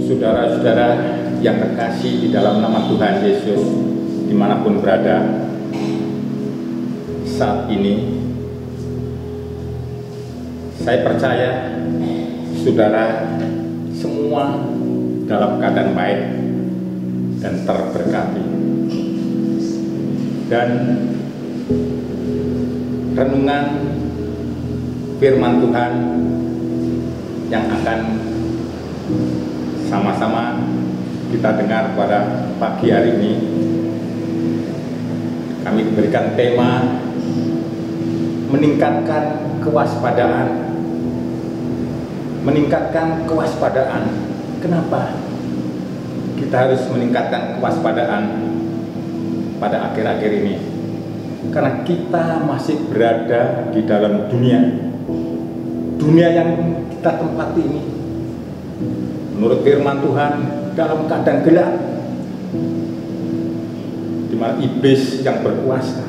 Saudara-saudara yang terkasih di dalam nama Tuhan Yesus, dimanapun berada saat ini, saya percaya saudara semua dalam keadaan baik dan terberkati. Dan renungan firman Tuhan yang akan sama-sama kita dengar pada pagi hari ini, kami diberikan tema meningkatkan kewaspadaan. Meningkatkan kewaspadaan. Kenapa kita harus meningkatkan kewaspadaan pada akhir-akhir ini? Karena kita masih berada di dalam dunia yang kita tempati ini, menurut firman Tuhan, dalam keadaan gelap, di mana iblis yang berkuasa,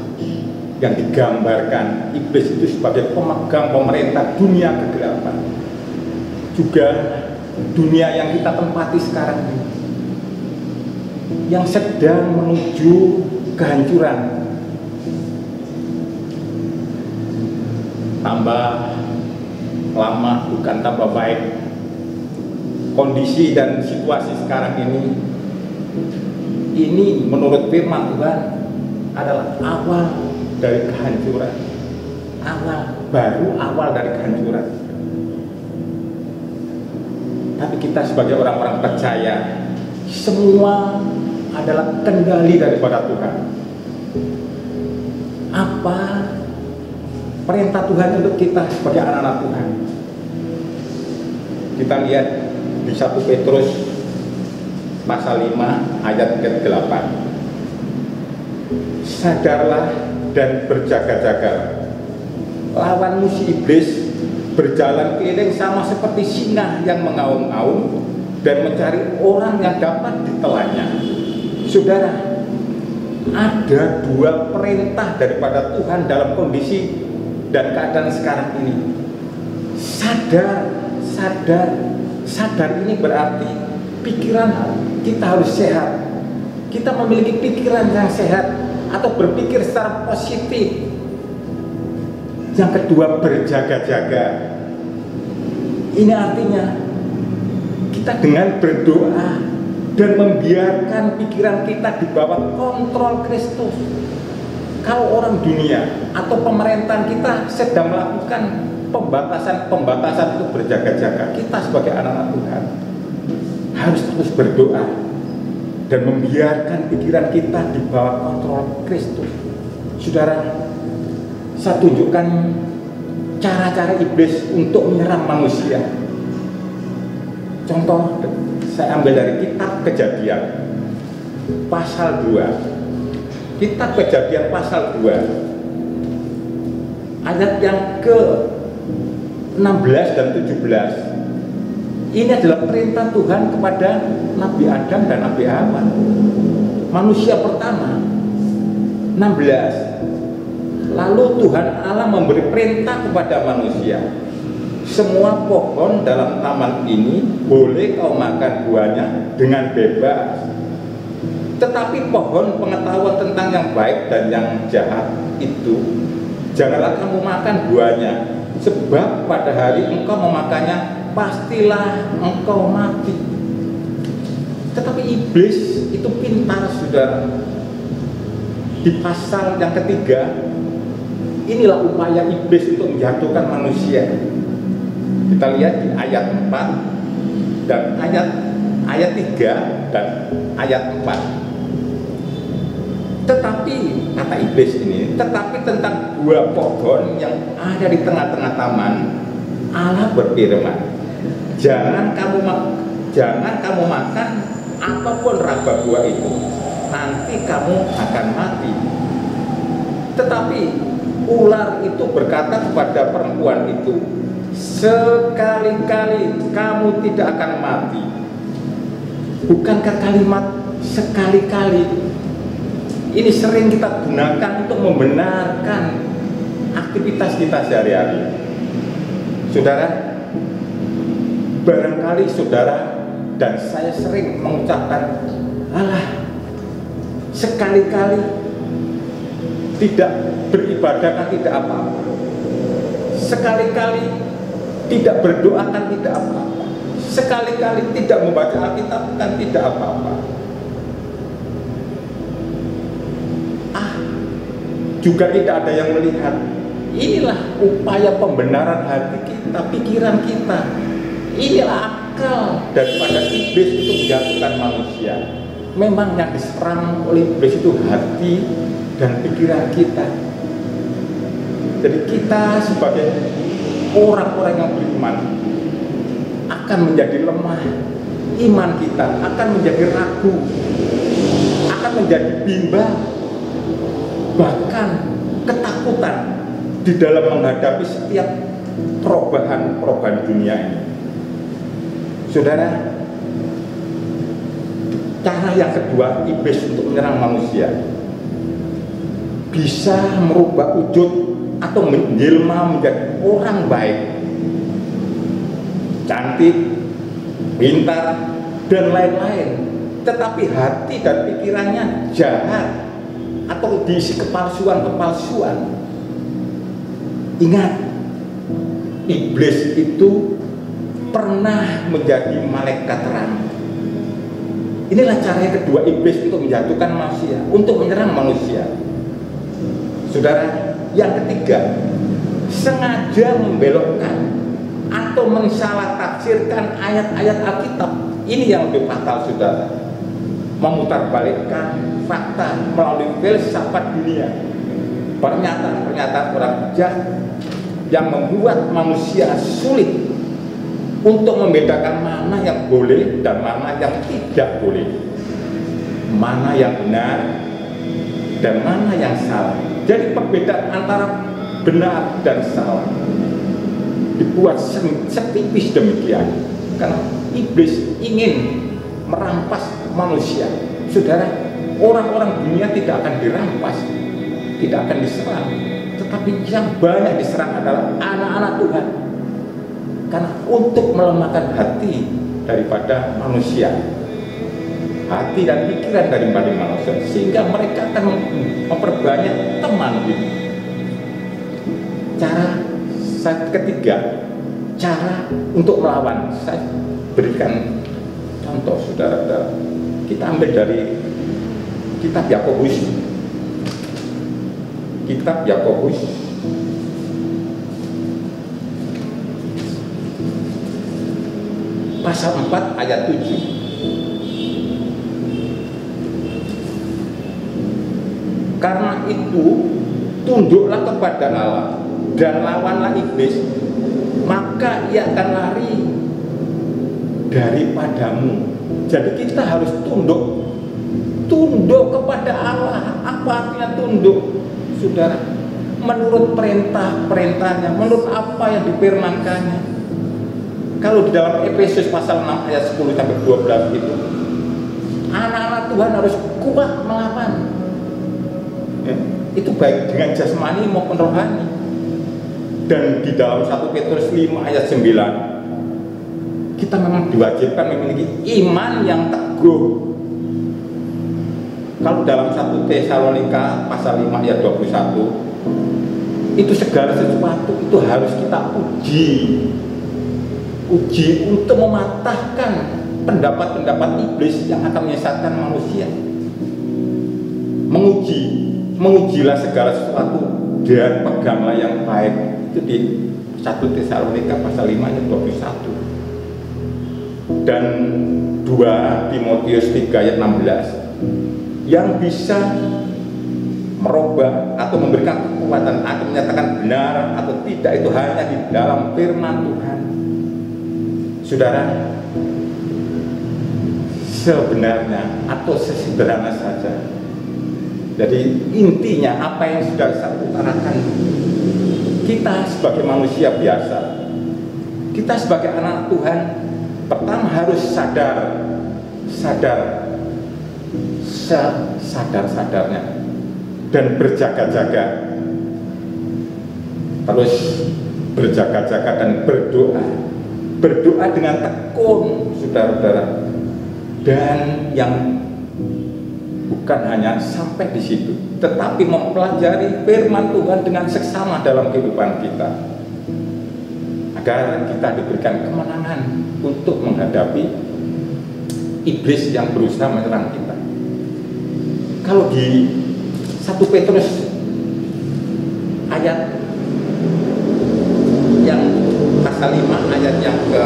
yang digambarkan iblis itu sebagai pemegang pemerintah dunia kegelapan, juga dunia yang kita tempati sekarang ini, yang sedang menuju kehancuran. Tambah lama bukan tambah baik. Kondisi dan situasi sekarang ini menurut firman Tuhan adalah awal dari kehancuran. Awal dari kehancuran. Tapi kita sebagai orang-orang percaya, semua adalah kendali daripada Tuhan. Apa perintah Tuhan untuk kita sebagai anak-anak Tuhan? Kita lihat di 1 Petrus pasal 5 ayat 8. Sadarlah dan berjaga-jaga. Lawan musuh iblis berjalan keliling sama seperti singa yang mengaum-ngaum dan mencari orang yang dapat ditelannya. Saudara, ada dua perintah daripada Tuhan dalam kondisi dan keadaan sekarang ini. Sadar ini berarti pikiran kita harus sehat. Kita memiliki pikiran yang sehat atau berpikir secara positif. Yang kedua, berjaga-jaga. Ini artinya kita dengan berdoa dan membiarkan pikiran kita di bawah kontrol Kristus. Kalau orang dunia atau pemerintahan kita sedang melakukan pembatasan untuk berjaga-jaga, kita sebagai anak-anak Tuhan harus terus berdoa dan membiarkan pikiran kita di bawah kontrol Kristus. Saudara, saya tunjukkan cara-cara iblis untuk menyerang manusia. Contoh, saya ambil dari kitab Kejadian pasal 2. Kitab Kejadian pasal 2 ayat yang ke-16 dan 17. Ini adalah perintah Tuhan kepada Nabi Adam dan Nabi Hawa, manusia pertama. 16. Lalu Tuhan Allah memberi perintah kepada manusia, semua pohon dalam taman ini boleh kau makan buahnya dengan bebas, tetapi pohon pengetahuan tentang yang baik dan yang jahat itu janganlah kamu makan buahnya, sebab pada hari engkau memakannya pastilah engkau mati. Tetapi iblis itu pintar, saudara. Di pasal yang ketiga, inilah upaya iblis untuk menjatuhkan manusia. Kita lihat di ayat 4 dan ayat 3 dan ayat 4. Tetapi, kata iblis ini, tetapi tentang buah pohon yang ada di tengah-tengah taman, Allah berfirman, jangan kamu makan apapun raba buah itu, nanti kamu akan mati. Tetapi ular itu berkata kepada perempuan itu, sekali-kali kamu tidak akan mati. Bukankah kalimat sekali-kali ini sering kita gunakan untuk membenarkan aktivitas kita sehari-hari? Saudara, barangkali saudara dan saya sering mengucapkan, alah, sekali-kali tidak beribadah kan tidak apa-apa, sekali-kali tidak berdoa kan tidak apa-apa, sekali-kali tidak membaca Alkitab kan tidak apa-apa. Juga tidak ada yang melihat. Inilah upaya pembenaran hati kita, pikiran kita. Inilah akal daripada iblis untuk menjatuhkan manusia. Memang yang diserang oleh iblis itu hati dan pikiran kita. Jadi kita sebagai orang-orang yang beriman akan menjadi lemah. Iman kita akan menjadi ragu, akan menjadi bimbang, bahkan ketakutan di dalam menghadapi setiap perubahan dunia ini. Saudara, cara yang kedua iblis untuk menyerang manusia bisa merubah wujud atau menjelma menjadi orang baik, cantik, pintar, dan lain-lain, tetapi hati dan pikirannya jahat atau diisi kepalsuan. Ingat, iblis itu pernah menjadi malaikat terang. Inilah cara yang kedua iblis untuk menjatuhkan manusia, untuk menyerang manusia. Saudara, yang ketiga, sengaja membelokkan atau mensalah tafsirkan ayat-ayat Alkitab. Ini yang lebih fatal, saudara. Memutarbalikkan fakta melalui filsafat dunia, pernyataan-pernyataan orang bijak yang membuat manusia sulit untuk membedakan mana yang boleh dan mana yang tidak boleh, mana yang benar dan mana yang salah. Jadi perbedaan antara benar dan salah dibuat setipis demikian karena iblis ingin merampas manusia. Saudara, orang-orang dunia tidak akan dirampas, tidak akan diserang, tetapi yang banyak diserang adalah anak-anak Tuhan, karena untuk melemahkan hati daripada manusia, hati dan pikiran dari manusia, sehingga mereka akan memperbanyak teman gitu. Cara ketiga, cara untuk melawan, saya berikan contoh, saudara-saudara. Kita ambil dari kitab Yakobus. Kitab Yakobus pasal 4 ayat 7. Karena itu tunduklah kepada Allah dan lawanlah iblis, maka ia akan lari daripadamu. Jadi kita harus tunduk kepada Allah. Apa artinya tunduk, saudara? Menurut perintahnya, menurut apa yang difirmankannya. Kalau di dalam Efesus pasal 6 ayat 10 sampai 12 itu, anak-anak Tuhan harus kuat melawan. Itu baik dengan jasmani maupun rohani. Dan di dalam 1 Petrus 5 ayat 9, kita memang diwajibkan memiliki iman yang teguh. Kalau dalam 1 Tesalonika pasal 5 ayat 21, itu segala sesuatu itu harus kita uji untuk mematahkan pendapat-pendapat iblis yang akan menyesatkan manusia. Mengujilah segala sesuatu dan peganglah yang baik. Itu di 1 Tesalonika pasal 5 ayat 21. Dan 2 Timotius 3 ayat 16, yang bisa merubah atau memberikan kekuatan atau menyatakan benar atau tidak itu hanya di dalam firman Tuhan. Saudara, sebenarnya atau sesederhana saja. Jadi intinya apa yang sudah saya utarakan, kita sebagai manusia biasa, kita sebagai anak Tuhan, pertama harus sadarnya dan berjaga-jaga, terus berjaga-jaga dan berdoa dengan tekun, saudara-saudara. Dan yang bukan hanya sampai di situ, tetapi mempelajari firman Tuhan dengan seksama dalam kehidupan kita, agar kita diberikan kemenangan untuk menghadapi iblis yang berusaha menyerang kita. Kalau di 1 Petrus ayat yang pasal 5 ayat yang ke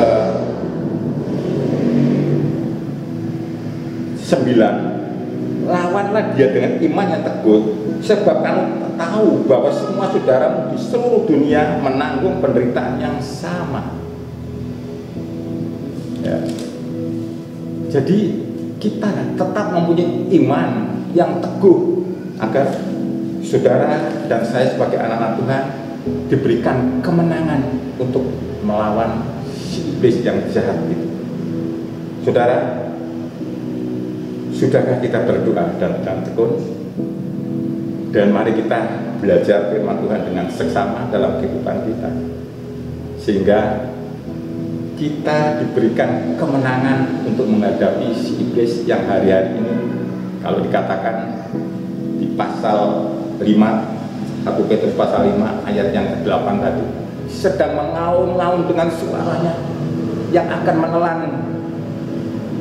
9, lawanlah dia dengan iman yang teguh, sebab kamu tahu bahwa semua saudaramu di seluruh dunia menanggung penderitaan yang sama. Ya. Jadi kita tetap mempunyai iman yang teguh agar saudara dan saya sebagai anak-anak Tuhan diberikan kemenangan untuk melawan si iblis yang jahat itu. Saudara, sudahkah kita berdoa dan tekun? Dan mari kita belajar firman Tuhan dengan seksama dalam kehidupan kita, sehingga kita diberikan kemenangan untuk menghadapi si iblis yang hari-hari ini, kalau dikatakan di pasal 5, 1 Petrus pasal 5 ayat yang ke-8 tadi, sedang mengaum-ngaum dengan suaranya yang akan menelan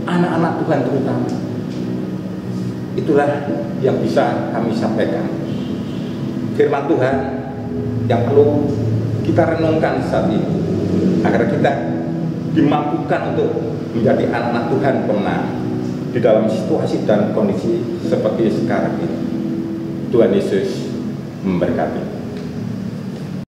anak-anak Tuhan terutama. Itulah yang bisa kami sampaikan. Firman Tuhan yang perlu kita renungkan saat ini, agar kita dimampukan untuk menjadi anak-anak Tuhan pemenang di dalam situasi dan kondisi seperti sekarang ini. Tuhan Yesus memberkati.